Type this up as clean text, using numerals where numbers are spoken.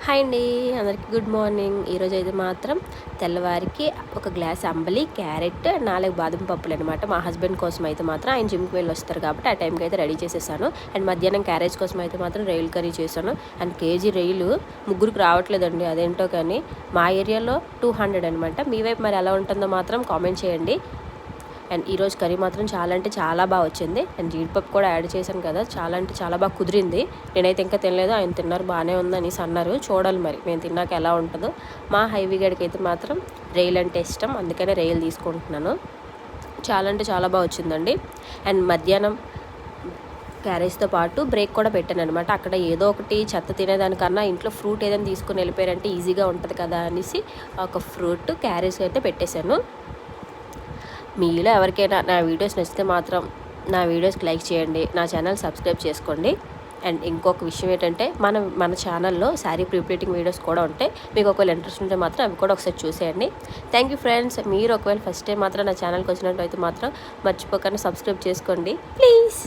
Hi అండి, అందరికీ good morning. ఈరోజు అయితే మాత్రం తెల్లవారికి ఒక గ్లాస్ అంబలి, క్యారెట్, 4 బాదం పప్పులు అనమాట. మా హస్బెండ్ కోసం అయితే మాత్రం ఆయన జిమ్కి వెళ్ళి వస్తారు కాబట్టి ఆ టైంకి అయితే రెడీ చేసేసాను. అండ్ మధ్యాహ్నం క్యారేజ్ కోసం అయితే మాత్రం రొయ్యల కర్రీ చేశాను. అండ్ కేజీ రొయ్యలు ముగ్గురికి రావట్లేదండి, అదేంటో కానీ. మా ఏరియాలో 200 అనమాట. మీ వైపు మరి ఎలా ఉంటుందో మాత్రం కామెంట్ చేయండి. అండ్ ఈరోజు కర్రీ మాత్రం చాలా అంటే చాలా బాగా వచ్చింది. అండ్ జీడిపప్పు కూడా యాడ్ చేశాను కదా, చాలా అంటే చాలా బాగా కుదిరింది. నేనైతే ఇంకా తినలేదు, ఆయన తిన్నారు, బాగానే ఉంది అనేసి అన్నారు. చూడాలి మరి మేము తిన్నాక ఎలా ఉంటుందో. మా హైవీ గడికి అయితే మాత్రం రైలు అంటే ఇష్టం, అందుకనే రైలు తీసుకుంటున్నాను. చాలా అంటే చాలా బాగా వచ్చిందండి. అండ్ మధ్యాహ్నం క్యారేజ్తో పాటు బ్రేక్ కూడా పెట్టాను అనమాట. అక్కడ ఏదో ఒకటి చెత్త తినేదానికన్నా ఇంట్లో ఫ్రూట్ ఏదైనా తీసుకుని వెళ్ళిపోయారంటే ఈజీగా ఉంటుంది కదా అనేసి ఒక ఫ్రూట్ క్యారేజ్ అయితే పెట్టేశాను. మీలో ఎవరికైనా నా వీడియోస్ నచ్చితే మాత్రం నా వీడియోస్కి లైక్ చేయండి, నా ఛానల్ సబ్స్క్రైబ్ చేసుకోండి. అండ్ ఇంకొక విషయం ఏంటంటే మన ఛానల్లో శారీ ప్రిపేటింగ్ వీడియోస్ కూడా ఉంటాయి. మీకు ఒకవేళ ఇంట్రెస్ట్ ఉంటే మాత్రం అవి కూడా ఒకసారి చూసేయండి. Thank you friends. మీరు ఒకవేళ ఫస్ట్ టైం మాత్రం నా ఛానల్కి వచ్చినట్టు అయితే మాత్రం మర్చిపోకుండా సబ్స్క్రైబ్ చేసుకోండి ప్లీజ్.